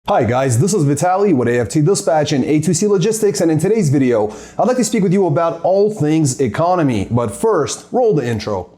Hi guys, this is Vitaly with AFT Dispatch and A2C Logistics, and in today's video, I'd like to speak with you about all things economy. But first, roll the intro.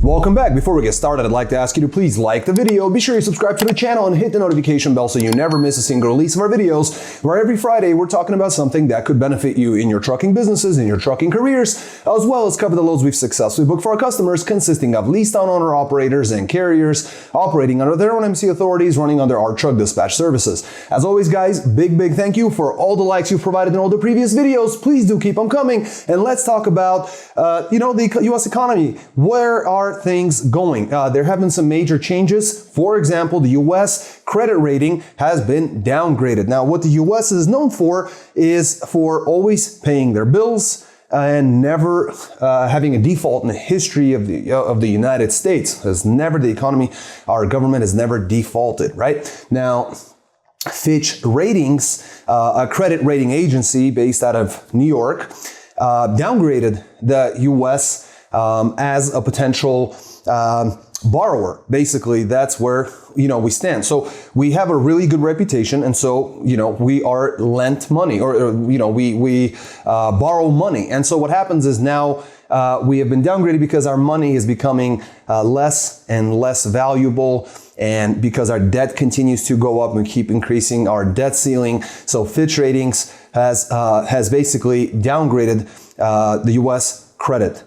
Welcome back. Before we get started, I'd like to ask you to please like the video, be sure you subscribe to the channel and hit the notification bell so you never miss a single release of our videos, where every Friday we're talking about something that could benefit you in your trucking businesses, in your trucking careers, as well as cover the loads we've successfully booked for our customers, consisting of leased on owner operators and carriers operating under their own MC authorities, running under our truck dispatch services. As always, guys, big thank you for all the likes you've provided in all the previous videos. Please do keep them coming, and let's talk about the U.S. economy. Where are things going? There have been some major changes. For example, the U.S. credit rating has been downgraded. Now, what the U.S. is known for is for always paying their bills and never having a default in the history of the United States. The economy, our government has never defaulted, right? Now, Fitch Ratings, a credit rating agency based out of New York, downgraded the U.S. As a potential borrower. Basically, that's where we stand. So we have a really good reputation, and so we are lent money, or we borrow money. And so what happens is now we have been downgraded because our money is becoming less and less valuable, and because our debt continues to go up, we keep increasing our debt ceiling. So Fitch Ratings has basically downgraded the U.S. credit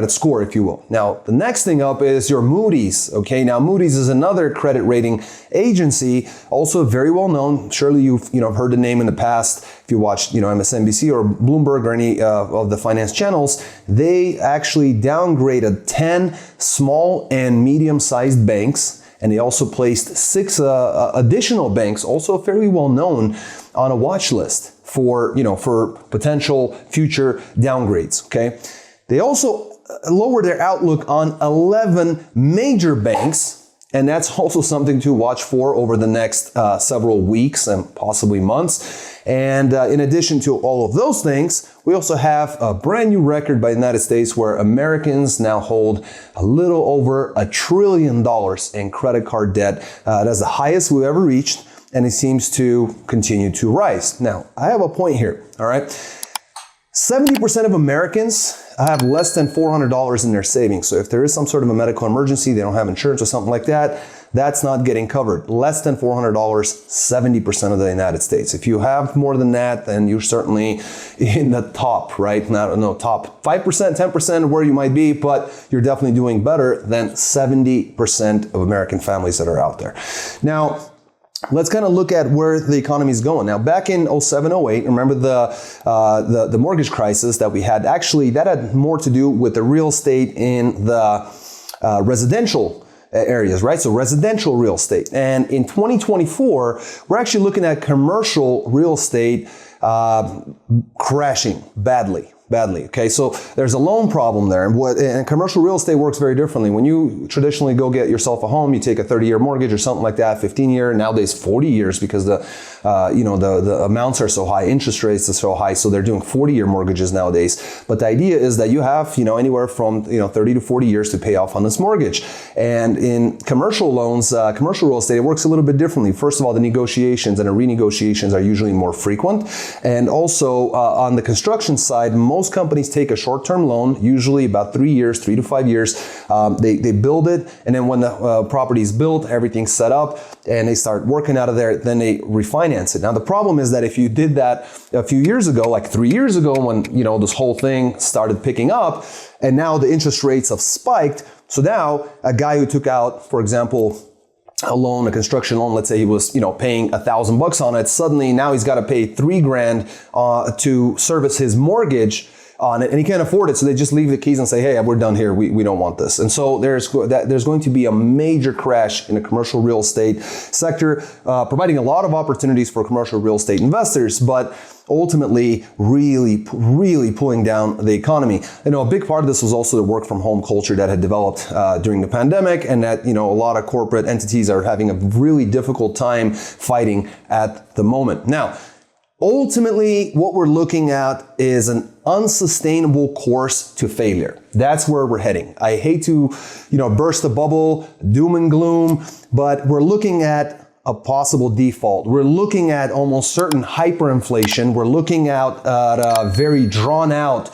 score, if you will. Now, the next thing up is your Moody's. Okay, now Moody's is another credit rating agency, also very well known. Surely you've heard the name in the past if you watched MSNBC or Bloomberg or any of the finance channels. They actually downgraded 10 small and medium-sized banks, and they also placed 6 additional banks, also fairly well known, on a watch list for potential future downgrades. Okay. They also lowered their outlook on 11 major banks, and that's also something to watch for over the next several weeks and possibly months. And in addition to all of those things, we also have a brand new record by the United States where Americans now hold a little over $1 trillion in credit card debt. That's the highest we've ever reached, and it seems to continue to rise. Now, I have a point here, all right? 70% of Americans have less than $400 in their savings. So if there is some sort of a medical emergency, they don't have insurance or something like that, that's not getting covered. Less than $400, 70% of the United States. If you have more than that, then you're certainly in the top, right? Top 5%, 10% where you might be, but you're definitely doing better than 70% of American families that are out there. Now, let's kind of look at where the economy is going. Now, back in 07, 08, remember the mortgage crisis that we had? Actually, that had more to do with the real estate in the residential areas, right? So residential real estate. And in 2024, we're actually looking at commercial real estate crashing badly. Okay, so there's a loan problem there, and commercial real estate works very differently. When you traditionally go get yourself a home, you take a 30-year mortgage or something like that, 15-year, nowadays 40 years because the amounts are so high, interest rates are so high, so they're doing 40-year mortgages nowadays. But the idea is that you have anywhere from 30 to 40 years to pay off on this mortgage. And in commercial loans, commercial real estate, it works a little bit differently. First of all, the negotiations and the renegotiations are usually more frequent, and also on the construction side, most companies take a short-term loan, usually about 3 to 5 years. They build it, and then when the property is built, everything's set up, and they start working out of there, then they refinance it. Now, the problem is that if you did that a few years ago, like 3 years ago, when this whole thing started picking up, and now the interest rates have spiked, so now a guy who took out, for example, a loan, a construction loan, let's say he was, paying $1,000 on it. Suddenly now he's got to pay $3,000 to service his mortgage on it, and he can't afford it. So they just leave the keys and say, hey, we're done here. We don't want this. And so there's going to be a major crash in the commercial real estate sector, providing a lot of opportunities for commercial real estate investors, but ultimately really pulling down the economy. A big part of this was also the work from home culture that had developed during the pandemic, and that, a lot of corporate entities are having a really difficult time fighting at the moment. Now, Ultimately, what we're looking at is an unsustainable course to failure. That's where we're heading. I hate to, burst the bubble, doom and gloom, but we're looking at a possible default. We're looking at almost certain hyperinflation. We're looking at a very drawn out,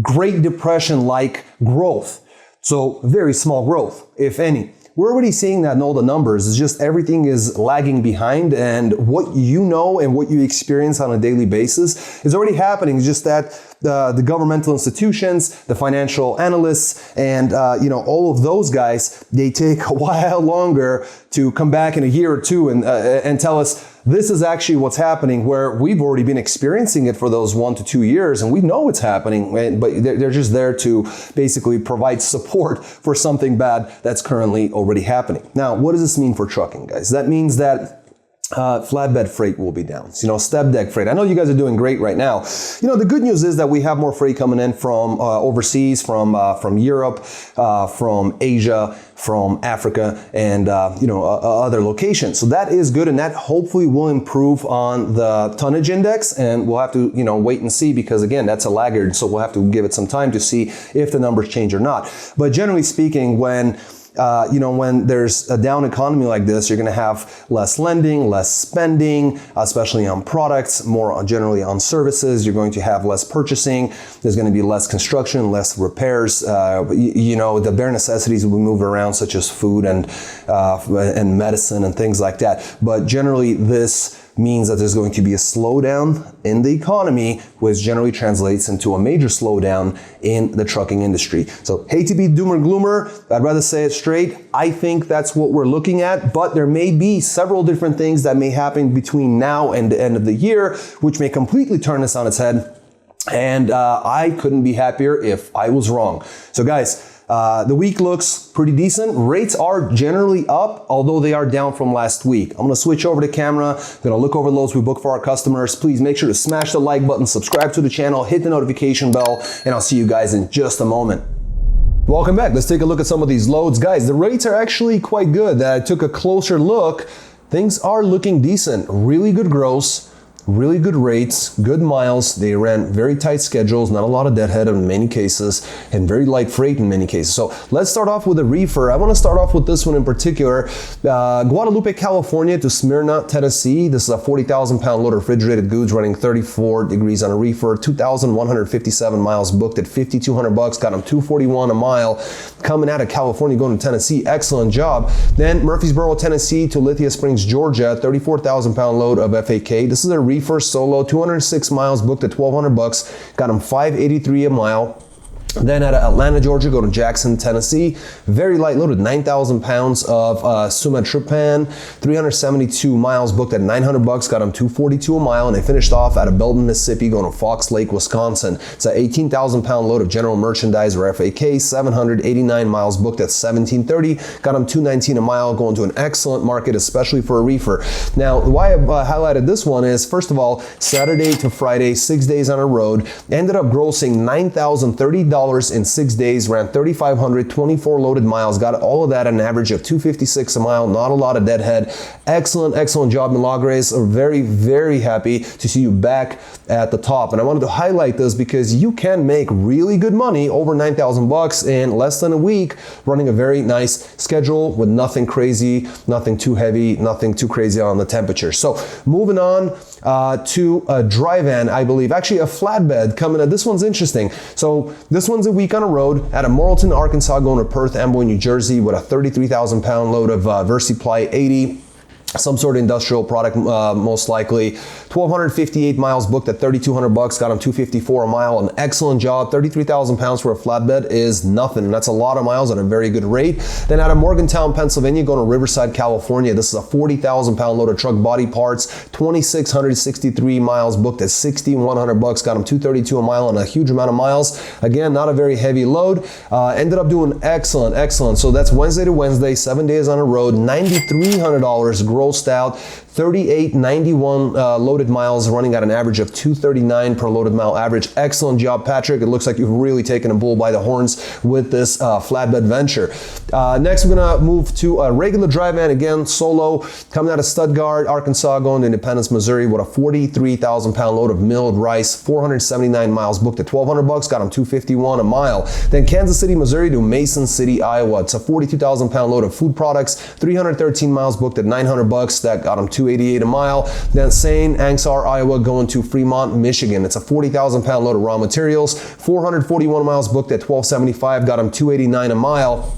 Great Depression-like growth. So very small growth, if any. We're already seeing that in all the numbers. It's just everything is lagging behind, and what you know and what you experience on a daily basis is already happening. It's just that the governmental institutions, the financial analysts, and all of those guys, they take a while longer to come back in a year or two and tell us this is actually what's happening, where we've already been experiencing it for those 1 to 2 years, and we know it's happening, but they're just there to basically provide support for something bad that's currently already happening. Now, what does this mean for trucking, guys? That means that flatbed freight will be down. Step deck freight. I know you guys are doing great right now. The good news is that we have more freight coming in from overseas, from Europe, from Asia, from Africa, and other locations. So that is good, and that hopefully will improve on the tonnage index. And we'll have to wait and see, because again, that's a laggard. So we'll have to give it some time to see if the numbers change or not. But generally speaking, when there's a down economy like this, you're going to have less lending, less spending, especially on products, more generally on services. You're going to have less purchasing. There's going to be less construction, less repairs. The bare necessities will move around, such as food and medicine and things like that. But generally, this means that there's going to be a slowdown in the economy, which generally translates into a major slowdown in the trucking industry. So, hate to be doomer gloomer, I'd rather say it straight. I think that's what we're looking at, but there may be several different things that may happen between now and the end of the year, which may completely turn this on its head. And I couldn't be happier if I was wrong. So guys, the week looks pretty decent. Rates are generally up, although they are down from last week. I'm going to switch over to camera. I'm going to look over the loads we book for our customers. Please make sure to smash the like button, subscribe to the channel, hit the notification bell, and I'll see you guys in just a moment. Welcome back. Let's take a look at some of these loads. Guys, the rates are actually quite good. I took a closer look. Things are looking decent. Really good gross. Really good rates, good miles. They ran very tight schedules, not a lot of deadhead in many cases, and very light freight in many cases. So let's start off with a reefer. I want to start off with this one in particular. Guadalupe, California to Smyrna, Tennessee. This is a 40,000 pound load of refrigerated goods running 34 degrees on a reefer. 2,157 miles booked at $5,200. Got them $241 a mile. Coming out of California, going to Tennessee. Excellent job. Then Murfreesboro, Tennessee to Lithia Springs, Georgia. 34,000 pound load of FAK. This is a reefer solo, 206 miles booked at $1,200. Got them $583 a mile. Then out of Atlanta, Georgia, go to Jackson, Tennessee. Very light loaded, 9,000 pounds of sumatriptan, 372 miles booked at $900. Got them $242 a mile, and they finished off out of Belton, Mississippi, going to Fox Lake, Wisconsin. It's an 18,000 pound load of general merchandise or FAK, 789 miles booked at $1,730. Got them $219 a mile, going to an excellent market, especially for a reefer. Now, why I've highlighted this one is, first of all, Saturday to Friday, 6 days on a road, ended up grossing $9,030 in 6 days, ran 3,500, 24 loaded miles, got all of that at an average of $256 a mile, not a lot of deadhead. Excellent job, Milagres. Are very, very happy to see you back at the top. And I wanted to highlight this because you can make really good money, over $9,000 in less than a week, running a very nice schedule with nothing crazy, nothing too heavy, nothing too crazy on the temperature. So moving on to a dry van, I believe, actually a flatbed coming in. This one's interesting. So this one's a week on a road out of Morrilton, Arkansas, going to Perth Amboy, New Jersey with a 33,000 pound load of VersiPly 80. Some sort of industrial product, most likely. 1,258 miles booked at $3,200. Got them $254 a mile. An excellent job. 33,000 pounds for a flatbed is nothing. And that's a lot of miles at a very good rate. Then out of Morgantown, Pennsylvania, going to Riverside, California. This is a 40,000 pound load of truck body parts. 2,663 miles booked at $6,100. Got them $232 a mile and a huge amount of miles. Again, not a very heavy load. Ended up doing excellent. So that's Wednesday to Wednesday, 7 days on a road, $9,300 grossed out. 3891 loaded miles, running at an average of 239 per loaded mile average. Excellent job, Patrick. It looks like you've really taken a bull by the horns with this flatbed venture. Next, we're gonna move to a regular dry van, again, solo, coming out of Stuttgart, Arkansas, going to Independence, Missouri, with a 43,000 pound load of milled rice, 479 miles, booked at $1,200, got him $251 a mile. Then Kansas City, Missouri to Mason City, Iowa. It's a 42,000 pound load of food products, 313 miles, booked at $900, that got him $288 a mile. Then St. Ansgar, Iowa, going to Fremont, Michigan. It's a 40,000 pound load of raw materials, 441 miles, booked at $1,275, got him $289 a mile.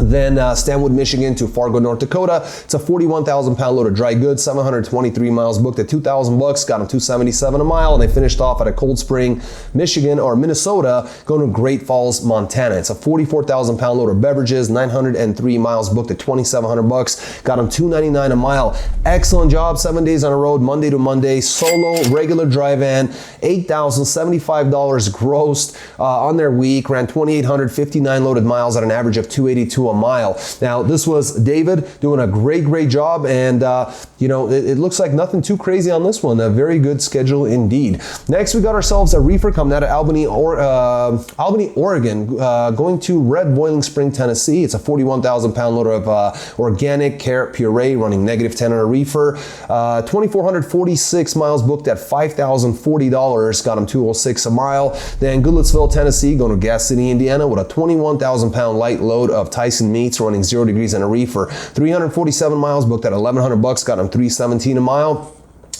Then Stanwood, Michigan to Fargo, North Dakota. It's a 41,000 pound load of dry goods, 723 miles, booked at $2,000, got them $277 a mile. And they finished off at a Cold Spring, Michigan, or Minnesota, going to Great Falls, Montana. It's a 44,000 pound load of beverages, 903 miles, booked at $2,700, got them $299 a mile. Excellent job, 7 days on the road, Monday to Monday, solo, regular dry van, $8,075 grossed on their week, ran 2,859 loaded miles at an average of 282 a mile. Now, this was David doing a great job, and you know, it looks like nothing too crazy on this one. A very good schedule indeed. Next, we got ourselves a reefer coming out of Albany, Oregon, going to Red Boiling Spring, Tennessee. It's a 41,000 pound load of organic carrot puree, running -10 on a reefer. 2,446 miles, booked at $5,040, got him $206 a mile. Then Goodlettsville, Tennessee, going to Gas City, Indiana, with a 21,000 pound light load of Tyson meats, running 0 degrees on a reefer. 347 miles, booked at $1,100, got him $317 a mile.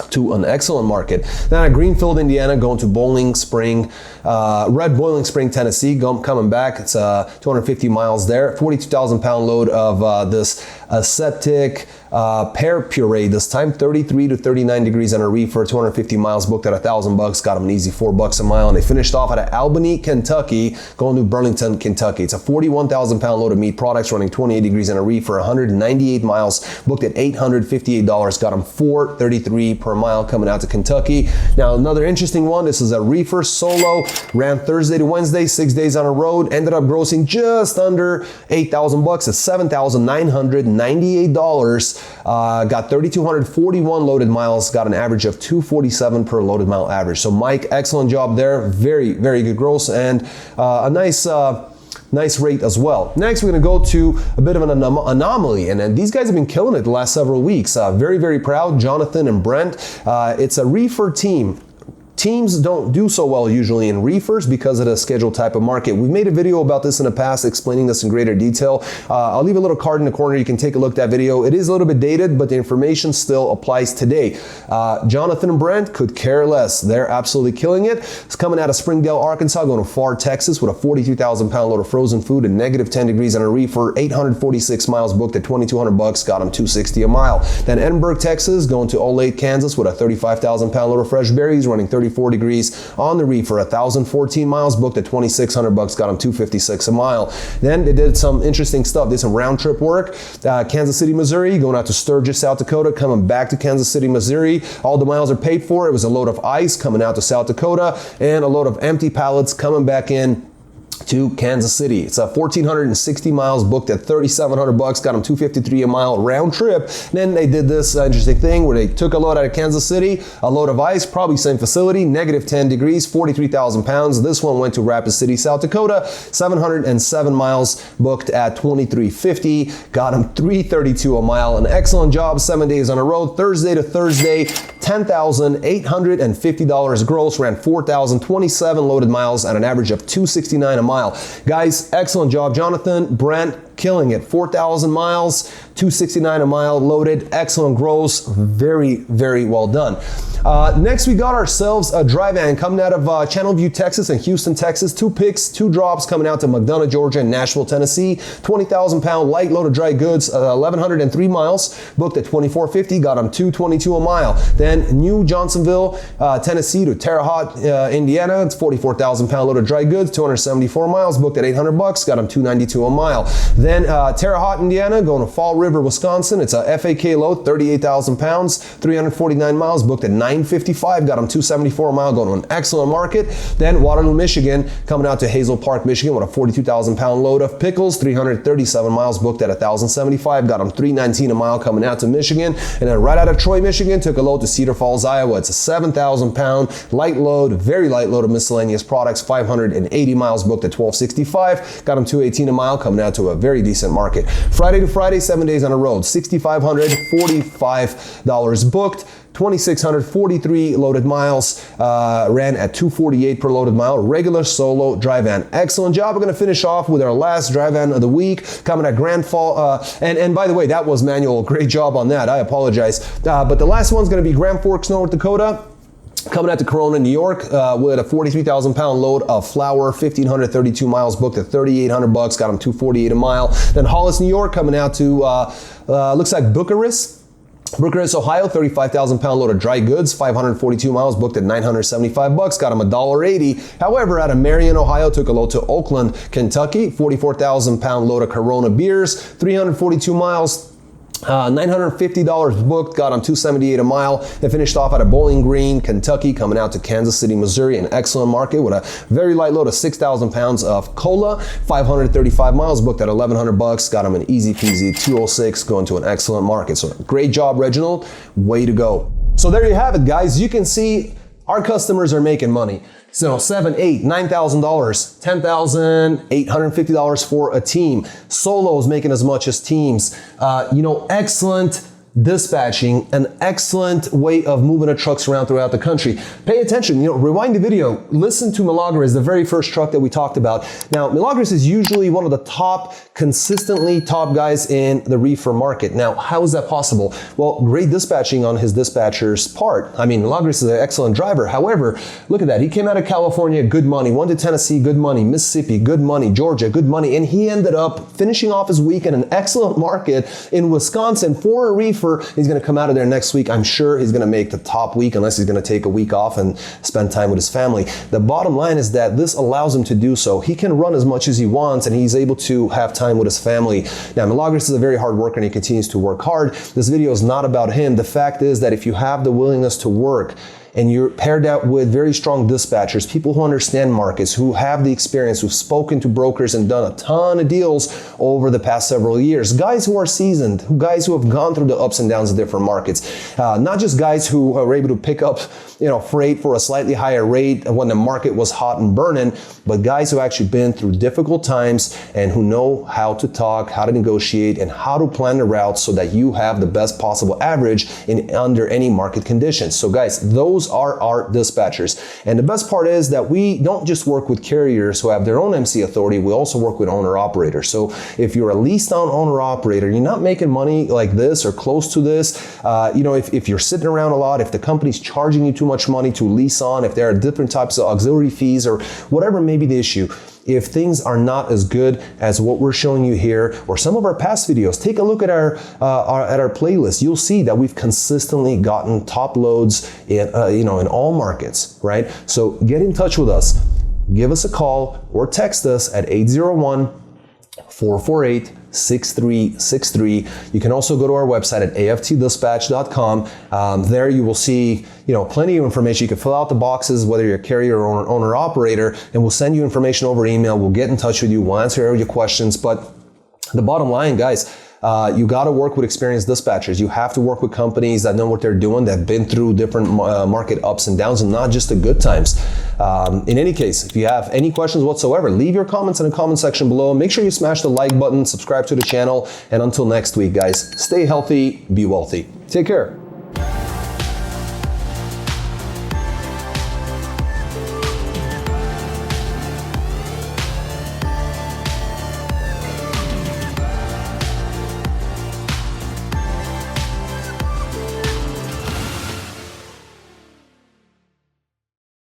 To an excellent market. Then at Greenfield, Indiana, going to Red Boiling Spring, Tennessee, coming back. It's 250 miles there. 42,000 pound load of this aseptic pear puree, this time 33 to 39 degrees on a reefer, 250 miles, booked at $1,000, got them an easy $4 a mile. And they finished off at Albany, Kentucky, going to Burlington, Kentucky. It's a 41,000 pound load of meat products, running 28 degrees on a reefer, 198 miles, booked at $858, got them $433 per mile, coming out to Kentucky. Now, another interesting one, this is a reefer solo, ran Thursday to Wednesday, 6 days on the road, ended up grossing just under $8,000 at $7,998. Got 3,241 loaded miles, got an average of 247 per loaded mile average. So Mike, excellent job there. Very good gross, and a nice rate as well. Next, we're going to go to a bit of an anomaly, and these guys have been killing it the last several weeks. Very proud, Jonathan and Brent. It's a reefer team. Teams don't do so well usually in reefers because of the scheduled type of market. We've made a video about this in the past, explaining this in greater detail. I'll leave a little card in the corner. You can take a look at that video. It is a little bit dated, but the information still applies today. Jonathan and Brent could care less. They're absolutely killing it. It's coming out of Springdale, Arkansas, going to Pharr, Texas, with a 42,000 pound load of frozen food and -10 degrees on a reefer, 846 miles, booked at $2,200, got them $260 a mile. Then Edinburgh, Texas, going to Olathe, Kansas, with a 35,000 pound load of fresh berries, running 34 degrees on the reefer, 1,014 miles, booked at $2,600, got them $256 a mile. Then they did some interesting stuff. Did some round trip work. Kansas City, Missouri, going out to Sturgis, South Dakota, coming back to Kansas City, Missouri. All the miles are paid for. It was a load of ice coming out to South Dakota, and a load of empty pallets coming back in to Kansas City. It's a 1,460 miles, booked at $3,700, got them $253 a mile round trip. Then they did this interesting thing where they took a load out of Kansas City, a load of ice, probably same facility, -10 degrees, 43,000 pounds. This one went to Rapid City, South Dakota, 707 miles, booked at $2,350, got them $332 a mile. An excellent job, 7 days on the road, Thursday to Thursday, $10,850 gross, ran 4,027 loaded miles at an average of $269 a mile. Guys, excellent job. Jonathan, Brent, killing it. 4,000 miles, $269 a mile loaded. Excellent gross. Very well done. Next, we got ourselves a dry van coming out of Channelview, Texas and Houston, Texas. 2 picks, 2 drops coming out to McDonough, Georgia and Nashville, Tennessee. 20,000 pound light load of dry goods, 1,103 miles, booked at $2,450, got them $222 a mile. Then New Johnsonville, Tennessee to Terre Haute, Indiana. It's 44,000 pound load of dry goods, 274 miles, booked at $800, got them $292 a mile. Then Terre Haute, Indiana, going to Fall River, Wisconsin. It's a FAK load, 38,000 pounds, 349 miles, booked at $9 $9.55, got them $2.74 a mile, going to an excellent market. Then Waterloo, Michigan, coming out to Hazel Park, Michigan with a 42,000 pound load of pickles, 337 miles booked at $1,075, got them $3.19 a mile coming out to Michigan. And then right out of Troy, Michigan, took a load to Cedar Falls, Iowa. It's a 7,000 pound light load, very light load of miscellaneous products, 580 miles booked at $12.65, got them $2.18 a mile coming out to a very decent market. Friday to Friday, 7 days on the road, $6,545 booked, 2,643 loaded miles, ran at $248 per loaded mile, regular solo dry van. Excellent job. We're going to finish off with our last dry van of the week, coming at Grand Falls, and by the way, that was manual. Great job on that. I apologize. But the last one's going to be Grand Forks, North Dakota. Coming out to Corona, New York, with a 43,000 pound load of flour, 1,532 miles booked at $3,800, got them $248 a mile. Then Hollis, New York, coming out to, looks like Bucharest, Ohio, 35,000 pound load of dry goods, 542 miles booked at $975, got them $1.80. However, out of Marion, Ohio, took a load to Oakland, Kentucky, 44,000 pound load of Corona beers, 342 miles, $950 booked, got on $278 a mile. They finished off at a Bowling Green, Kentucky, coming out to Kansas City, Missouri, an excellent market with a very light load of 6,000 pounds of cola, 535 miles booked at $1,100, got them an easy peasy 206, going to an excellent market. So great job, Reginald. Way to go. So there you have it, guys. You can see our customers are making money. So $7,000, $8,000, $9,000, $10,850 for a team. Solos making as much as teams. Excellent dispatching, an excellent way of moving the trucks around throughout the country. Pay attention, rewind the video, listen to Milagres, the very first truck that we talked about. Now, Milagres is usually one of the consistently top guys in the reefer market. Now, how is that possible? Well, great dispatching on his dispatcher's part. I mean, Milagres is an excellent driver. However, look at that. He came out of California, good money. Went to Tennessee, good money. Mississippi, good money. Georgia, good money. And he ended up finishing off his week in an excellent market in Wisconsin for a reefer. He's going to come out of there next week. I'm sure he's going to make the top week unless he's going to take a week off and spend time with his family. The bottom line is that this allows him to do so. He can run as much as he wants and he's able to have time with his family. Now, Milagres is a very hard worker and he continues to work hard. This video is not about him. The fact is that if you have the willingness to work, and you're paired out with very strong dispatchers, people who understand markets, who have the experience, who've spoken to brokers and done a ton of deals over the past several years. Guys who are seasoned, guys who have gone through the ups and downs of different markets. Not just guys who are able to pick up freight for a slightly higher rate when the market was hot and burning, but guys who actually been through difficult times and who know how to talk, how to negotiate, and how to plan the routes so that you have the best possible average under any market conditions. So guys, those are our dispatchers. And the best part is that we don't just work with carriers who have their own MC authority, we also work with owner-operators. So if you're a leased-on owner-operator, you're not making money like this or close to this, if you're sitting around a lot, if the company's charging you too much money to lease on, if there are different types of auxiliary fees or whatever may be the issue, if things are not as good as what we're showing you here or some of our past videos, take a look at our playlist. You'll see that we've consistently gotten top loads in all markets, right? So get in touch with us. Give us a call or text us at 801-448-6363. You can also go to our website at aftdispatch.com. There you will see plenty of information. You can fill out the boxes, whether you're a carrier or owner operator, and we'll send you information over email. We'll get in touch with you. We'll answer all your questions. But the bottom line, guys, you got to work with experienced dispatchers. You have to work with companies that know what they're doing, that have been through different market ups and downs and not just the good times. In any case, if you have any questions whatsoever, leave your comments in the comment section below. Make sure you smash the like button, subscribe to the channel, and until next week, guys, stay healthy, be wealthy. Take care.